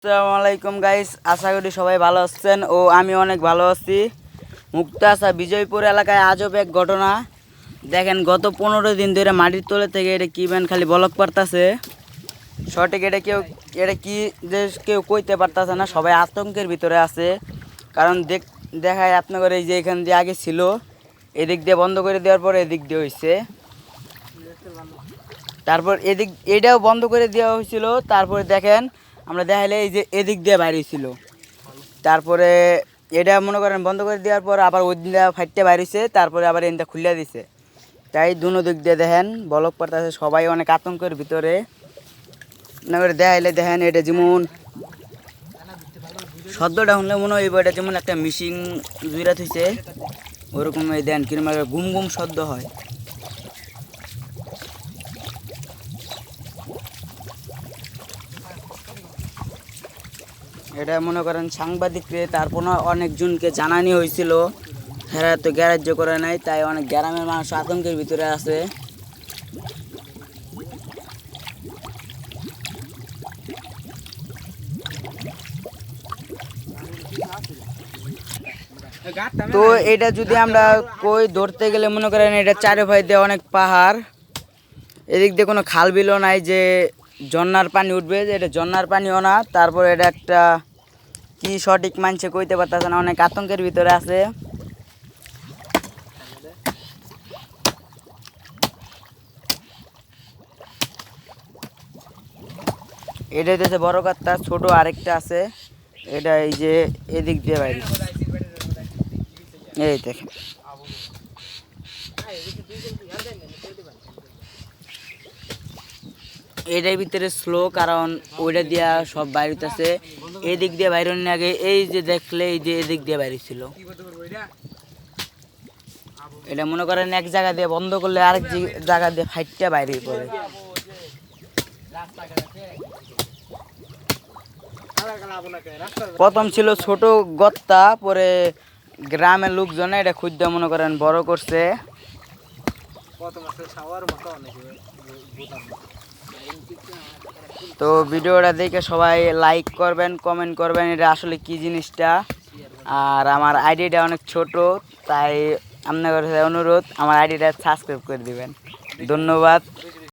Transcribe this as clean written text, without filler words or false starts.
আসসালামু আলাইকুম গাইস, আশা করি সবাই ভালো আছেন ও আমি অনেক ভালো আছি। মুক্তাসা বিজয়পুর এলাকায় আজব এক ঘটনা। দেখেন, গত 15 দিন ধরে মাটির তলে থেকে এটা কি ব্যান খালি বলক পারতাছে। সঠিক এটা কি যে কেউ কইতে পারতাছে না, সবাই আতঙ্কের ভিতরে আছে। কারণ দেখায় আপনাদের এই যে এখান দিয়ে আগে ছিল, এদিক দিয়ে বন্ধ করে দেওয়ার পর এদিক দিয়ে হয়েছে, তারপর এটাও বন্ধ করে দেওয়া হয়েছিল। তারপরে দেখেন আমরা দেখাইলে এই যে এদিক দিয়ে বাইরে ছিল, তারপরে এটা মনে করেন বন্ধ করে দেওয়ার পর আবার ওই দিনটা ফাইটটা বাইরেছে, তারপরে আবার এনটা খুলে দিছে। তাই দুনো দিক দিয়ে দেখেন বলক পড়তেছে, সবাই অনেক আতঙ্কের ভিতরে। দেখাইলে দেখেন এটা যেমন শব্দটা শুনলে মনে হয় এটা যেমন একটা মিশিং জুইরা থইছে, ওরকম দেন কিরকম গুম গুম শব্দ হয়। এটা মনে করেন সাংবাদিকরে তারপর অনেকজনকে জানানি হয়েছিল, হেরা তো গ্যারাজ্য করে নাই, তাই অনেক গ্রামের মানুষ আতঙ্কের ভিতরে আছে। তো এটা যদি আমরা কই ধরতে গেলে মনে করেন এটা চারিপাশ দিয়ে অনেক পাহাড়, এদিক দিয়ে কোনো খাল বিলও নাই যে ঝর্নার পানি উঠবে, যে এটা ঝর্নার পানিও না। তারপর এটা একটা কি সঠিক মানছে কইতে পারতেছে না, অনেক আতঙ্কের ভিতরে আছে। এটা হচ্ছে বড় কাত্তা, ছোট আরেকটা আছে, এটা এই যে এদিক দিয়ে বাইরে, এই দেখেন। এটার ভিতরে স্লো, কারণ ওইটা দিয়া সব বাইরেছে, এদিক দিয়ে বাইরে আগে এই যে দেখলে এই যে এদিক দিয়ে বাইরে ছিল। এটা মনে করেন এক জায়গা দিয়ে বন্ধ করলে আরেক জায়গা দিয়ে ফাইটটা বাইরে পড়ে। প্রথম ছিল ছোট গত্তা, পরে গ্রামের লোকজনে এটা খুঁজতে মনে করেন বড় করছে। তো ভিডিওটা দেখে সবাই লাইক করবেন, কমেন্ট করবেন এটা আসলে কি জিনিসটা। আর আমার আইডিটা অনেক ছোট, তাই আপনার কাছে অনুরোধ আমার আইডিটা সাবস্ক্রাইব করে দিবেন। ধন্যবাদ।